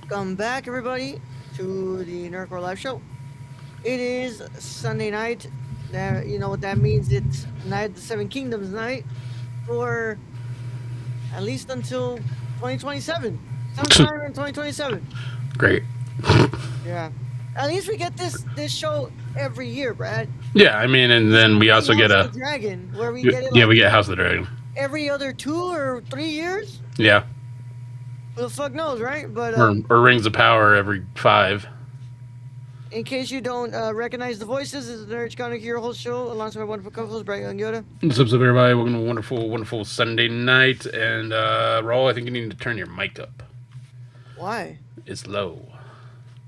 Welcome back, everybody, to the Nerdcore Live Show. It is Sunday night. That you know what that means? It's Night of the Seven Kingdoms night for at least until 2027, sometime in 2027. Great. Yeah, at least we get this show every year, Brad. Yeah, I mean, and It's then not we like also get House of a the Dragon, where we get it yeah, like we get House of the Dragon. every other 2 or 3 years. Yeah, Who the fuck knows, right? But or Rings of Power every 5. in case you don't recognize the voices, this is the Nerd Counter here, host show, alongside my wonderful co-host, Brian and Yoda. What's up, everybody? Welcome to a wonderful, wonderful Sunday night. And Raul, I think you need to turn your mic up. Why? It's low.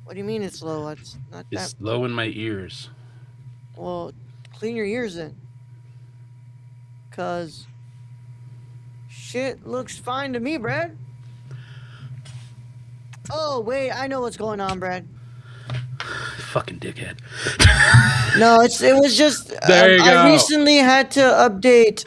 What do you mean it's low? It's not It's that. low in my ears. Well, clean your ears then. Cause shit looks fine to me, Brad. Oh wait, I know what's going on, Brad. Fucking dickhead. No, it was just There you go. I recently had to update.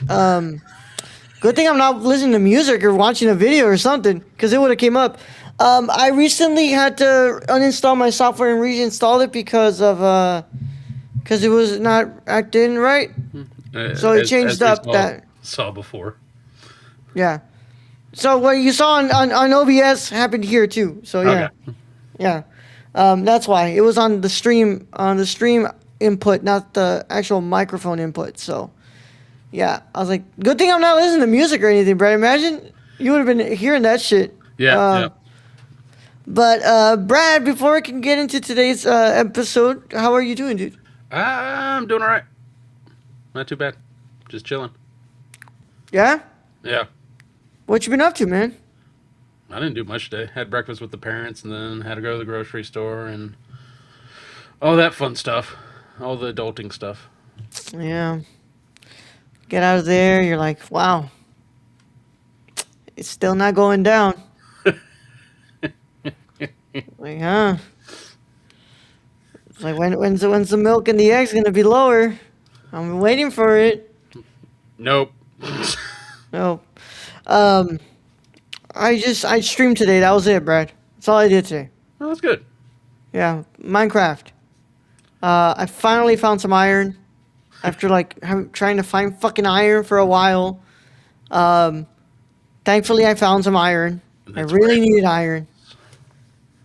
Good thing I'm not listening to music or watching a video or something, because it would have came up. I recently had to uninstall my software and reinstall it because it was not acting right. So it changed up that. Saw before. Yeah. So what you saw on OBS happened here too. So yeah, Okay. yeah. That's why it was on the stream input, not the actual microphone input. So yeah, I was like, good thing I'm not listening to music or anything, Brad. Imagine you would have been hearing that shit. Yeah. But Brad, before we can get into today's episode, how are you doing, dude? I'm doing all right. Not too bad. Just chilling. Yeah. Yeah. What you been up to, man? I didn't do much today. Had breakfast with the parents and then had to go to the grocery store and all that fun stuff. All the adulting stuff. Yeah. Get out of there. You're like, wow. It's still not going down. Like, huh? It's like, when's the milk and the eggs gonna be lower? I'm waiting for it. Nope. No. I streamed today. That was it, Brad. That's all I did today. Well, that's good. Yeah, Minecraft. I finally found some iron after trying to find fucking iron for a while. Thankfully, I found some iron. That's I really rare. needed iron.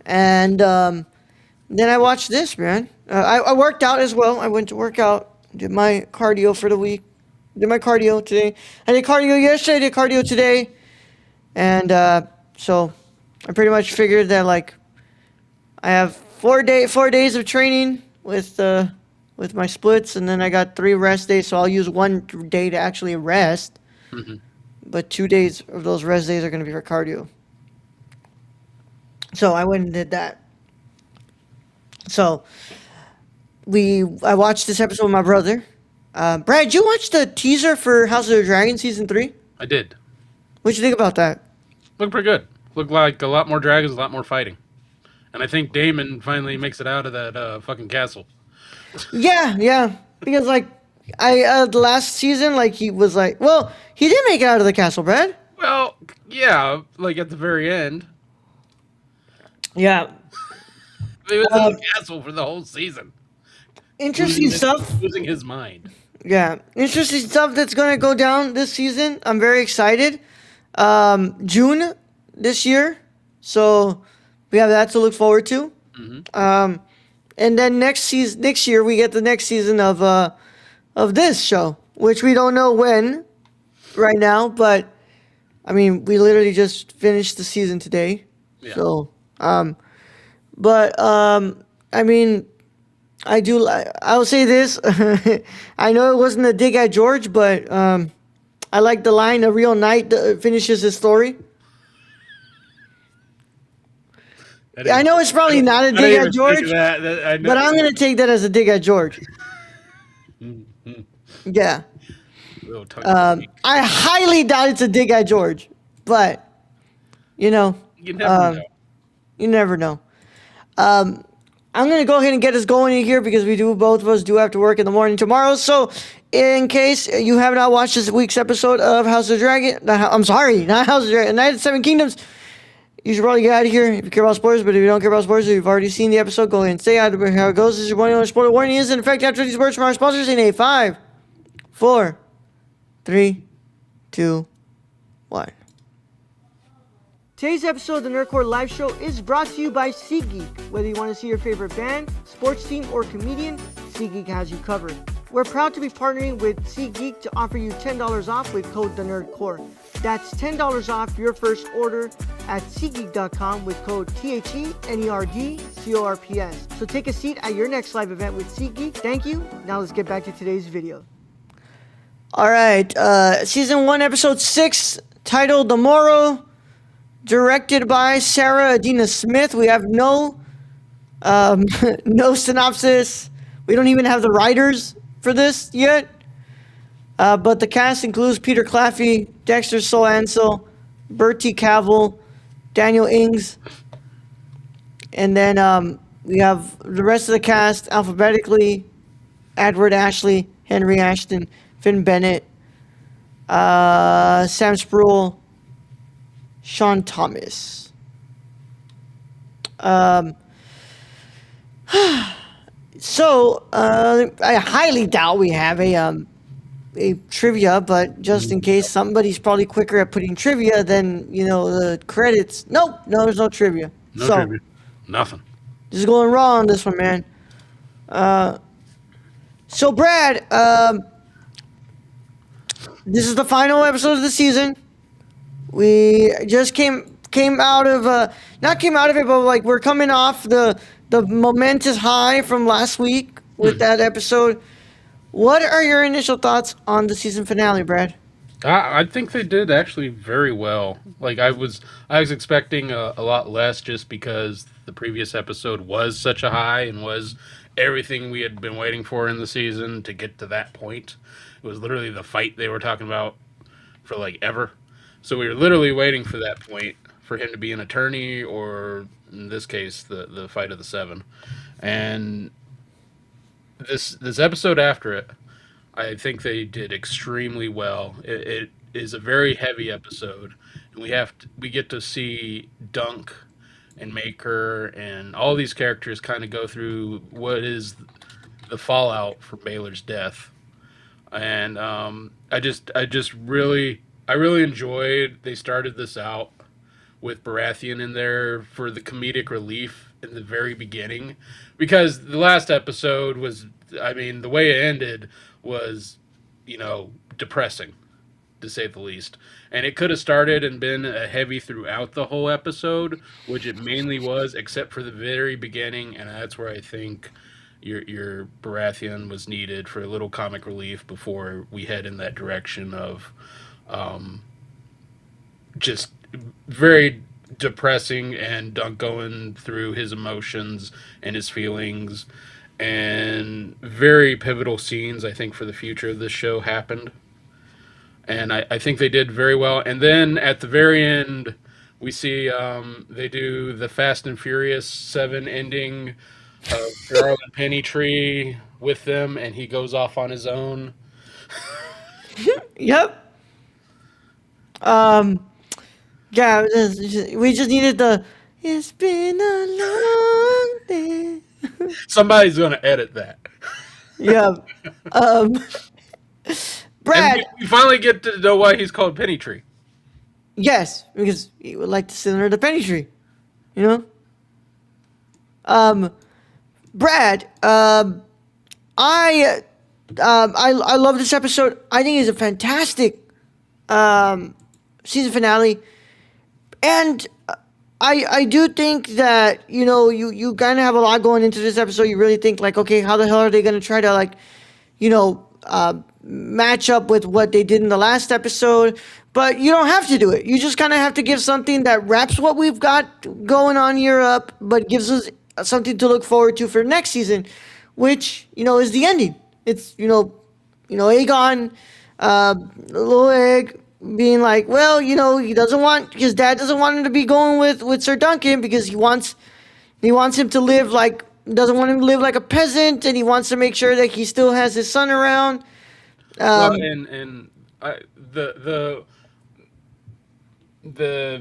And then I watched this, man. I worked out as well. I went to work out, did my cardio for the week. Did my cardio today. I did cardio yesterday, I did cardio today. And so I pretty much figured that I have 4 days of training with my splits, and then I got 3 rest days, so I'll use 1 day to actually rest. Mhm. But 2 days of those rest days are going to be for cardio. So I went and did that. So I watched this episode with my brother. Brad, you watched the teaser for House of the Dragon season 3? I did. What'd you think about that? Looked pretty good. Looked like a lot more dragons, a lot more fighting. And I think Damon finally makes it out of that fucking castle. Yeah. Because the last season, he was well, he did make it out of the castle, Brad. Well, yeah, like at the very end. Yeah. He was in the castle for the whole season. Interesting stuff. Losing his mind. Yeah. Interesting stuff that's going to go down this season. I'm very excited. June this year. So we have that to look forward to. Mm-hmm. And then next year we get the next season of this show, which we don't know when right now, but I mean, we literally just finished the season today. Yeah. So, I mean, I'll say this. I know it wasn't a dig at George, but I like the line, "A real knight finishes his story." I know it's probably not a dig at George, but I'm going to take that as a dig at George. Yeah. I highly doubt it's a dig at George, but, you never know. You never know. I'm going to go ahead and get us going in here because both of us do have to work in the morning tomorrow. So in case you have not watched this week's episode of House of the Dragon, I'm sorry, not House of the Dragon, Night of the Seven Kingdoms, you should probably get out of here if you care about sports. But if you don't care about sports, or you've already seen the episode, go ahead and stay out of how it goes. This is your one only spoiler warning. Is in effect after these words from our sponsors in a 5, 4, 3, 2, 1. Today's episode of the Nerdcore Live Show is brought to you by SeatGeek. Whether you want to see your favorite band, sports team, or comedian, SeatGeek has you covered. We're proud to be partnering with SeatGeek to offer you $10 off with code TheNerdCore. That's $10 off your first order at SeatGeek.com with code THENERDCORPS. So take a seat at your next live event with SeatGeek. Thank you. Now let's get back to today's video. All right, season 1, episode 6, titled The Morrow. Directed by Sarah Adina Smith. We have no no synopsis. We don't even have the writers for this yet. But the cast includes Peter Claffey, Dexter Sol Ansel, Bertie Cavill, Daniel Ings, and then we have the rest of the cast alphabetically: Edward Ashley, Henry Ashton, Finn Bennett, Sam Spruill, Sean Thomas. So I highly doubt we have a trivia, but just in case, somebody's probably quicker at putting trivia than the credits. Nope, no, there's no trivia. No trivia. Nothing. This is going wrong on this one, man. So Brad, this is the final episode of the season. We just came out of not came out of it, but like we're coming off the momentous high from last week with that episode. What are your initial thoughts on the season finale, Brad? I think they did actually very well. Like I was expecting a lot less just because the previous episode was such a high and was everything we had been waiting for in the season to get to that point. It was literally the fight they were talking about for like ever. So we were literally waiting for that point for him to be an attorney, or in this case, the fight of the 7. And this episode after it, I think they did extremely well. It is a very heavy episode, and we get to see Dunk and Maker and all these characters kind of go through what is the fallout from Baylor's death. And I really enjoyed they started this out with Baratheon in there for the comedic relief in the very beginning, because the last episode was, I mean, the way it ended was, depressing, to say the least. And it could have started and been a heavy throughout the whole episode, which it mainly was, except for the very beginning, and that's where I think your Baratheon was needed for a little comic relief before we head in that direction of just very depressing, and Dunk going through his emotions and his feelings, and very pivotal scenes I think for the future of this show happened, and I think they did very well. And then at the very end we see they do the Fast and Furious 7 ending of Charles and Pennytree with them, and he goes off on his own. Yep. Yeah, we just needed the "It's been a long day." Somebody's gonna edit that. Yeah. Brad. And we finally get to know why he's called Pennytree. Yes, because he would like to sit under the penny tree. Brad. I love this episode. I think it's a fantastic season finale, and I do think that you kind of have a lot going into this episode. You really think like, okay, how the hell are they going to try to like match up with what they did in the last episode? But you don't have to do it. You just kind of have to give something that wraps what we've got going on here up, but gives us something to look forward to for next season, which is the ending. It's Aegon, little egg, being like, well, his dad doesn't want him to be going with Sir Duncan because he wants him to live like, doesn't want him to live like a peasant, and he wants to make sure that he still has his son around. The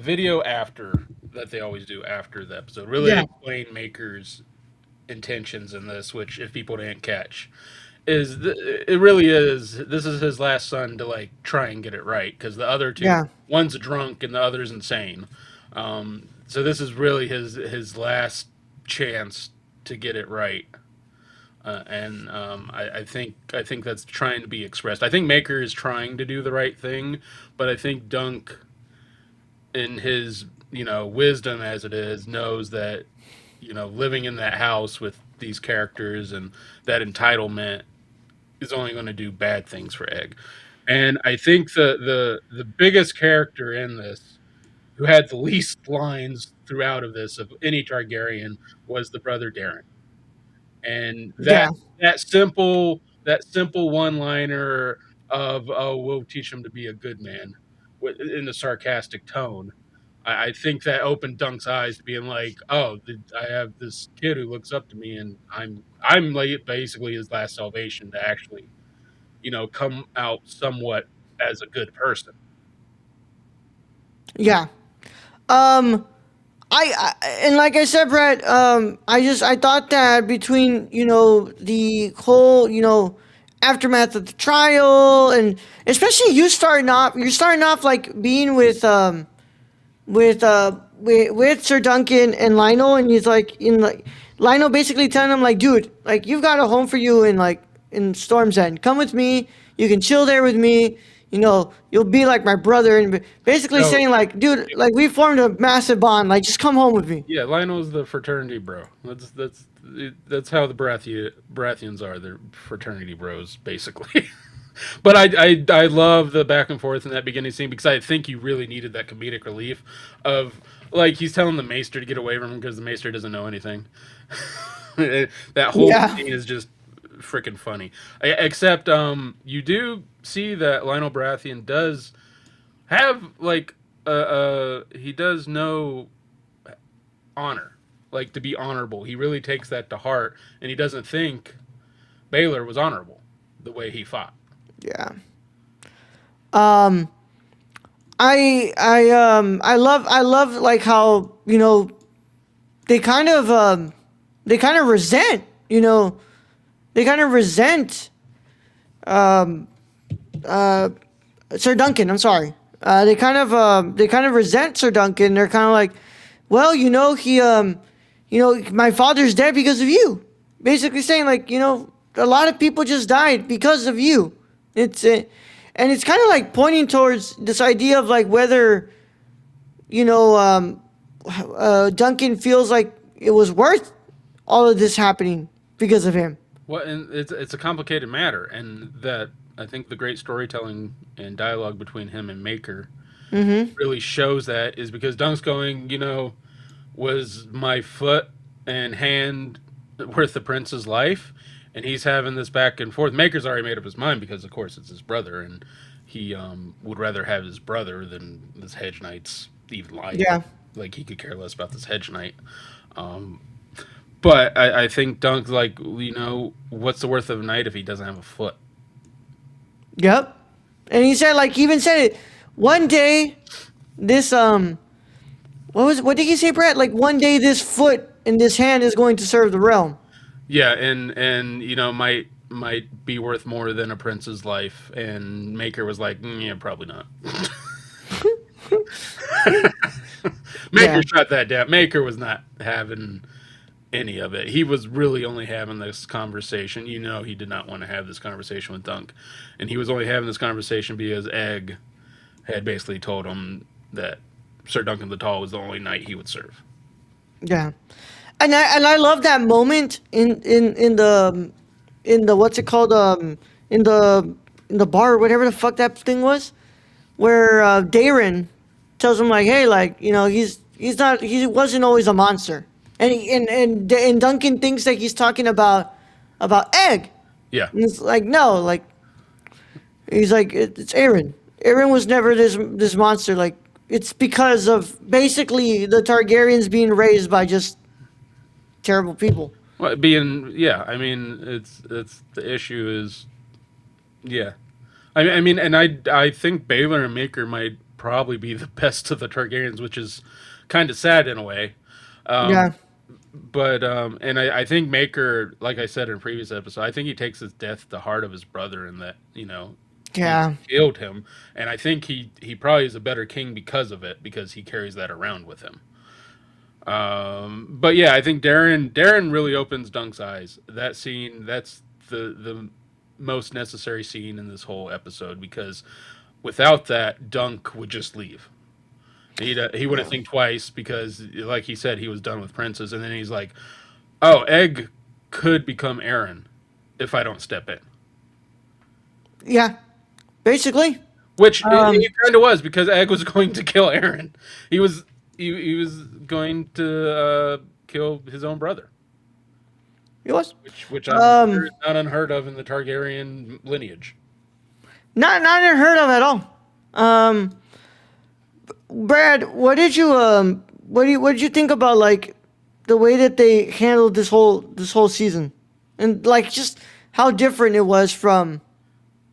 video after that they always do after the episode. Really Yeah, explain Maker's intentions in this, which if people didn't catch, is it really is. This is his last son to like try and get it right because the other two, yeah, one's drunk and the other's insane. So this is really his last chance to get it right. And I think that's trying to be expressed. I think Maker is trying to do the right thing, but I think Dunk, in his wisdom as it is, knows that living in that house with these characters and that entitlement is only going to do bad things for Egg. And I think the biggest character in this, who had the least lines throughout of this of any Targaryen, was the brother Darren. And yeah, that simple one liner of "oh, we'll teach him to be a good man" in a sarcastic tone. I think that opened Dunk's eyes to being like, "Oh, I have this kid who looks up to me, and I'm like basically his last salvation to actually, come out somewhat as a good person." yeah. Um, and like I said, Brett, I thought that between the whole aftermath of the trial, and especially you're starting off like being with Sir Duncan and Lionel, and he's like in like Lionel basically telling him like, dude, like you've got a home for you in like in Storm's End. Come with me. You can chill there with me. You'll be like my brother, and basically No, saying like, dude, like we formed a massive bond. Like just come home with me. yeah, Lionel's the fraternity bro. That's how the Baratheons are. They're fraternity bros, basically. But I love the back and forth in that beginning scene because I think you really needed that comedic relief of like he's telling the Maester to get away from him because the Maester doesn't know anything. That whole Yeah, scene is just freaking funny. Except you do see that Lionel Baratheon does have like he does know honor, like to be honorable. He really takes that to heart, and he doesn't think Baylor was honorable the way he fought. yeah. Um, I love like how they kind of they kind of resent they kind of resent um uh Sir Duncan. I'm sorry. They kind of resent Sir Duncan. They're kind of like, well, my father's dead because of you. Basically saying like, a lot of people just died because of you. And it's kind of like pointing towards this idea of like whether you know Duncan feels like it was worth all of this happening because of him. Well, and it's a complicated matter, and that I think the great storytelling and dialogue between him and Maker Mm-hmm. really shows that is because Dunk's going, was my foot and hand worth the prince's life, and he's having this back and forth. Maker's already made up his mind because, of course, it's his brother, and he would rather have his brother than this hedge knight's even life. Yeah. Like he could care less about this hedge knight. Um, but I think Dunk's like, what's the worth of a knight if he doesn't have a foot? Yep. And he said like he even said it one day. This what did he say, Brett? Like one day this foot and this hand is going to serve the realm. Yeah, and might be worth more than a prince's life. And Maker was like, yeah, probably not. Maker Yeah. shut that down. Maker was not having any of it. He was really only having this conversation. He did not want to have this conversation with Dunk, and he was only having this conversation because Egg had basically told him that Sir Duncan the Tall was the only knight he would serve. Yeah. And I love that moment in the what's it called in the bar or whatever the fuck that thing was where Darren tells him like, hey, like he wasn't always a monster, and and Duncan thinks that he's talking about Egg, Yeah. and it's like no, like he's like it's Aaron. Aaron was never this monster. Like it's because of basically the Targaryens being raised by just terrible people. Well, being yeah, I mean it's the issue is yeah. I mean, and I think Baylor and Maker might probably be the best of the Targaryens, which is kind of sad in a way. Um, Yeah. but and I think Maker, like I said in a previous episode, I think he takes his death to heart of his brother, and that he Yeah. killed him, and I think he probably is a better king because of it, because he carries that around with him. But yeah, I think Darren really opens Dunk's eyes. That scene, that's the most necessary scene in this whole episode, because without that, Dunk would just leave. He wouldn't Yeah. think twice, because, like he said, he was done with Princess, and then he's like, "Oh, Egg could become Aaron if I don't step in." Yeah. Basically. Which Um. he kind of was, because Egg was going to kill Aaron. He was he was going to kill his own brother, It was. which I'm sure Um. is not unheard of in the Targaryen lineage. Not unheard of at all. Um. Brad, what did you think about like the way that they handled this whole season, and like just how different it was from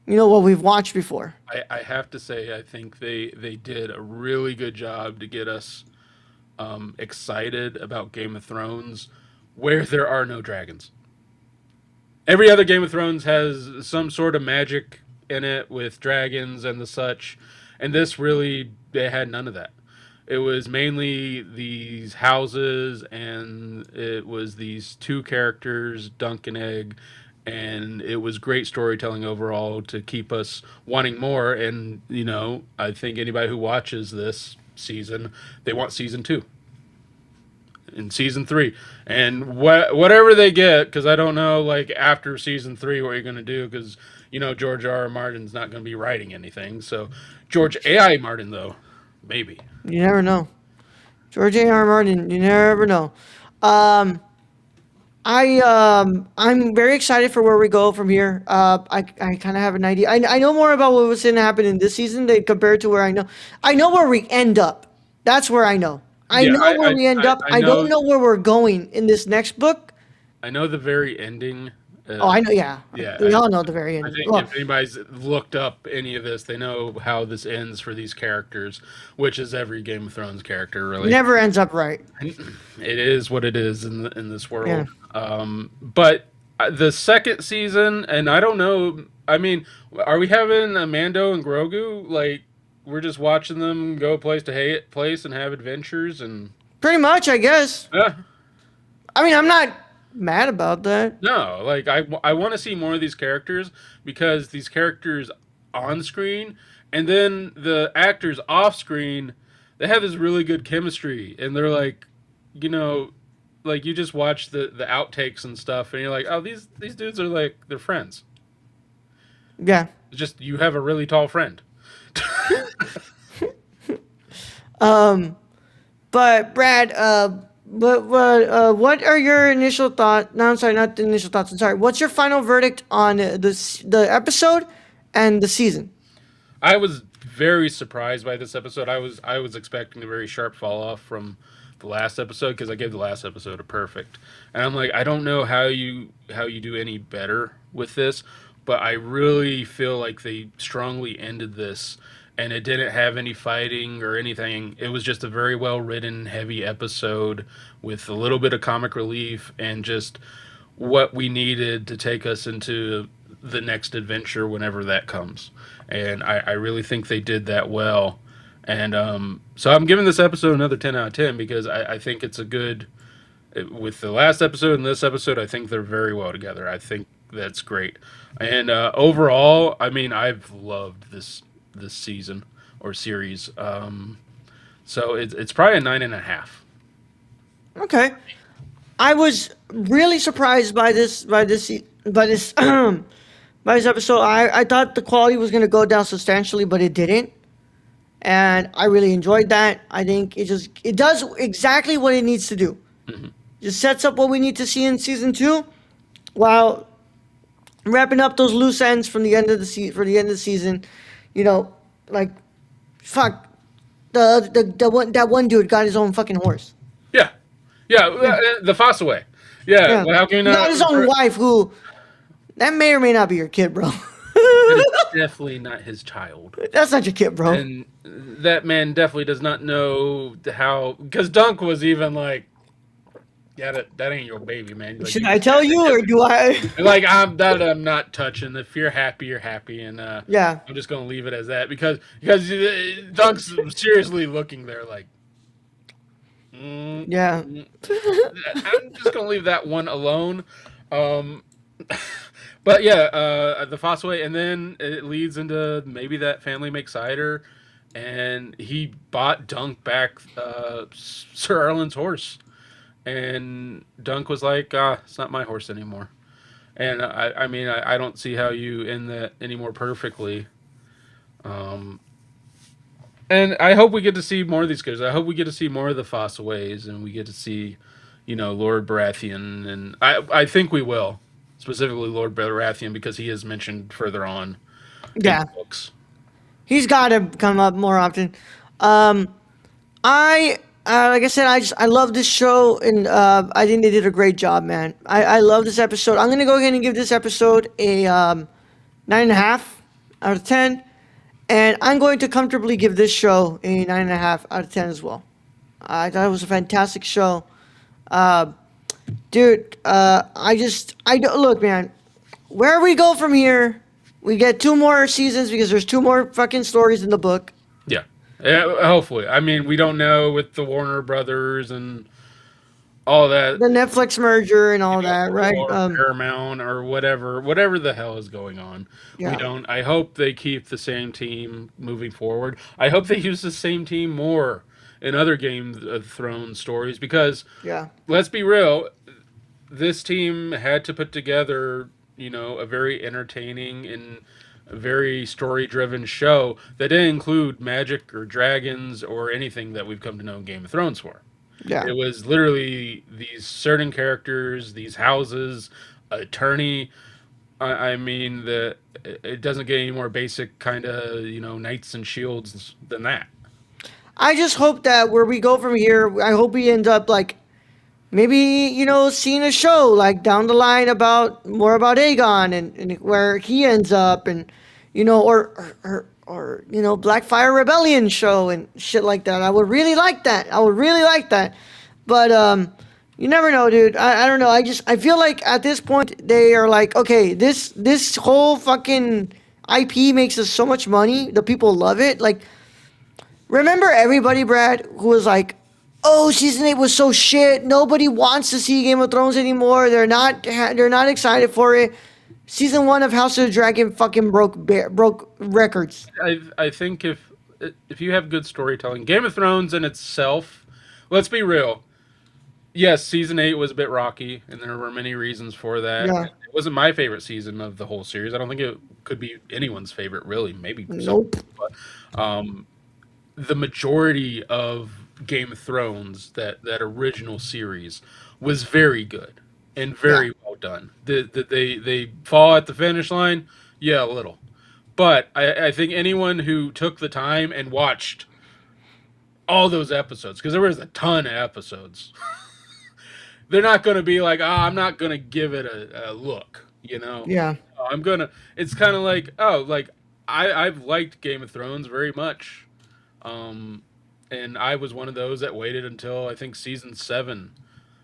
what we've watched before. I have to say, I think they did a really good job to get us excited about Game of Thrones, where there are no dragons. Every other Game of Thrones has some sort of magic in it with dragons and the such, and this really, they had none of that. It was mainly these houses, and it was these two characters, Dunk and Egg, and it was great storytelling overall to keep us wanting more. And I think anybody who watches this season, they want season two in season three, and whatever they get, because I don't know, like, after season three what you're going to do, because George R. R. Martin's not going to be writing anything. So George A.I. Martin, though, maybe. You never know. George A.R. Martin. You never know. Um, I'm very excited for where we go from here. I kind of have an idea. I know more about what was going to happen in this season compared to where I know where we end up. That's where I know. I Yeah, know where we end up. I I don't know. know where we're going in this next book. I know the very ending. Oh, I know. Yeah, Yeah, we all know the very I end. think Well, if anybody's looked up any of this, they know how this ends for these characters, which is every Game of Thrones character, really. never ends up right. It is what it is in this Yeah. world. But the second season, and I don't know. I mean, are we having a Mando and Grogu? Like, we're just watching them go place to place and have adventures, and Pretty much, I guess. yeah. I mean, I'm not mad about that. No, like, I want to see more of these characters, because these characters on screen and then the actors off screen, they have this really good chemistry, and they're like, you know, like, you just watch the outtakes and stuff, and you're like, oh, these dudes are like, they're friends. Yeah. It's just, you have a really tall friend. But Brad, what are your initial thoughts? No, I'm sorry, not the initial thoughts. I'm sorry. What's your final verdict on the episode and the season? I was very surprised by this episode. I was expecting a very sharp fall off from the last episode, because I gave the last episode a perfect, and I'm like, I don't know how you do any better with this, but I really feel like they strongly ended this, and it didn't have any fighting or anything. It was just a very well written, heavy episode with a little bit of comic relief and just what we needed to take us into the next adventure whenever that comes. And I really think they did that well. And so I'm giving this episode another 10 out of 10, because I think it's a good. With the last episode and this episode, I think they're very well together. I think that's great. And overall, I mean, I've loved this season or series. So it's probably a 9.5. Okay. I was really surprised by this by this episode. I thought the quality was going to go down substantially, but it didn't, and I really enjoyed that. I think it does exactly what it needs to do. Just sets up what we need to see in season two, while wrapping up those loose ends from the end of for the end of the season. You know, like, fuck, that one dude got his own fucking horse. Yeah, yeah, Yeah, the Fossaway. Yeah, yeah. well, how can you He got not? his own wife, who that may or may not be your kid, bro. That is definitely not his child. That's not your kid, bro. And that man definitely does not know how. Because Dunk was even like, yeah, that ain't your baby, man. Like Should you, I tell you or do I? like I'm not touching. If you're happy, you're happy, and Yeah, I'm just gonna leave it as that because Dunk's seriously looking there like, mm, yeah. mm, I'm just gonna leave that one alone. Um, but yeah, the Fossaway, and then it leads into maybe that family makes cider, and he bought Dunk back Sir Erland's horse, and Dunk was like, it's not my horse anymore. And I mean, I don't see how you end that any more perfectly. Um, and I hope we get to see more of these characters. I hope we get to see more of the Fossaways, and we get to see, Lord Baratheon, and I think we will, specifically Lord Baratheon because he is mentioned further on in Yeah. the books. He's got to come up more often. Um, I like I said, I love this show, and I think they did a great job, man. I love this episode. I'm gonna go ahead and give this episode a 9.5 out of 10, and I'm going to comfortably give this show a 9.5 out of 10 as well. I thought it was a fantastic show, uh, dude. I don't look, man. Where we go from here, we get two more seasons because there's two more fucking stories in the book. Yeah. Yeah, hopefully. I mean, we don't know with the Warner Brothers and all that, The Netflix merger and all that, right? or Paramount or whatever the hell is going on. We Yeah, don't. I hope they keep the same team moving forward. I hope they use the same team more in other Game of Thrones stories because yeah, let's be real, this team had to put together, a very entertaining and a very story-driven show that didn't include magic or dragons or anything that we've come to know in Game of Thrones for. yeah. It was literally these certain characters, these houses, attorney. I mean, it doesn't get any more basic kind of knights and shields than that. I just hope that where we go from here, I hope we end up like maybe seeing a show like down the line about more about Aegon and where he ends up, and or Blackfire Rebellion show and shit like that. I would really like that. I would really like that, but you never know, dude. I don't know. I feel like at this point they are like, okay, this whole fucking IP makes us so much money. The people love it. Like, remember everybody, Brad, who was like, "Oh, season 8 was so shit. Nobody wants to see Game of Thrones anymore. They're not excited for it." Season 1 of House of the Dragon fucking broke records. I think if you have good storytelling, Game of Thrones in itself, let's be real. Yes, season 8 was a bit rocky, and there were many reasons for that. Yeah. It wasn't my favorite season of the whole series. I don't think it could be anyone's favorite, really. Maybe some, Nope. but the majority of Game of Thrones, that original series, was very good and Yeah. very well done. They fall at the finish line, yeah, a little, but I think anyone who took the time and watched all those episodes, because there was a ton of episodes, they're not going to be like, I'm not going to give it a look, Yeah. I'm gonna. It's kind of like, like I've liked Game of Thrones very much. Um, and I was one of those that waited until I think season 7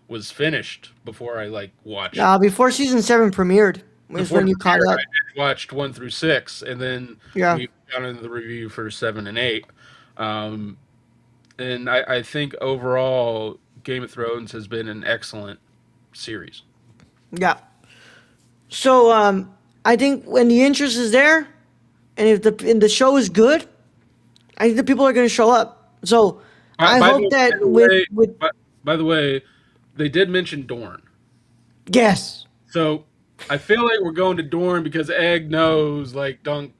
was finished before I like watched. Before season 7 premiered was Before when the you caught premiere, up. I watched 1 through 6, and then Yeah. we got into the review for 7 and 8. Um, and I think overall, Game of Thrones has been an excellent series. Yeah. So I think when the interest is there, and if the show is good, I think the people are going to show up. So By, I by hope the, that by the with way, with by the way, they did mention Dorne. yes, So I feel like we're going to Dorne because Egg knows like Dunk,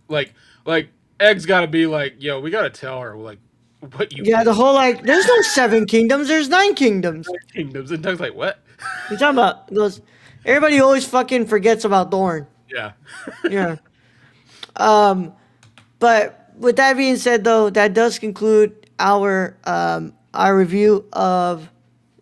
like like Egg's got to be like, yo, we got to tell her like what you yeah, did. the whole like there's no 7 kingdoms, there's 9 kingdoms. Kingdoms, and Dunk's like, what? You talking about those? Everybody always fucking forgets about Dorne. Yeah, Yeah. But with that being said, though, that does conclude our review of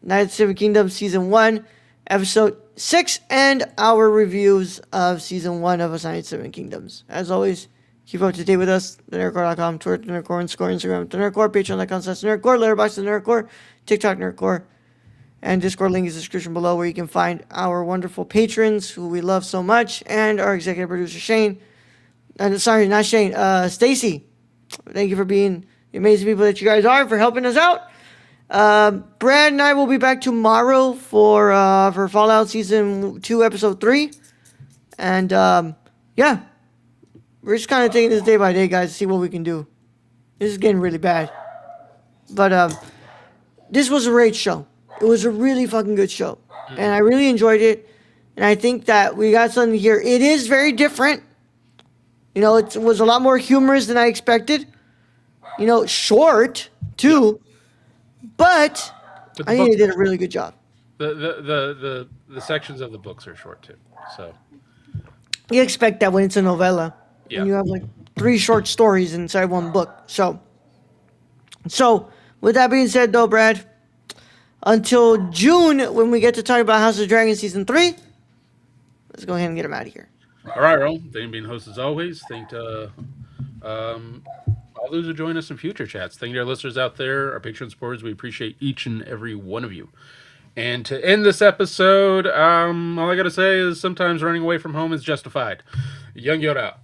Knights of the Seven Kingdoms season 1, episode 6 and our reviews of season 1 of Assigned Seven Kingdoms. As always, keep up to date with us. TheNerdCore.com, Twitter, TheNerdCore, Instagram, TheNerdCore, Patreon.com/TheNerdCore, Letterboxd, TheNerdCore, TikTok, NerdCore, and Discord link is in the description below where you can find our wonderful patrons who we love so much and our executive producer, Shane. Sorry, not Shane, Stacy. Thank you for being the amazing people that you guys are, for helping us out. Brad and I will be back tomorrow for Fallout Season 2, Episode 3. And, yeah. We're just kind of taking this day by day, guys, to see what we can do. This is getting really bad. But, this was a great show. It was a really fucking good show. And I really enjoyed it. And I think that we got something here. It is very different. You know, it was a lot more humorous than I expected. You know, short, too. But But I the think they book, did a really good job. the sections of the books are short too. So You expect that when it's a novella. yeah. And you have like 3 short stories inside one book. So with that being said, though, Brad, until June when we get to talk about House of Dragon Season 3, let's go ahead and get him out of here. All right, Earl. Thank you for being host as always. Thank all those who join us in future chats. Thank you to our listeners out there, our Patreon supporters. We appreciate each and every one of you. And to end this episode, all I got to say is sometimes running away from home is justified. Young Yoda out.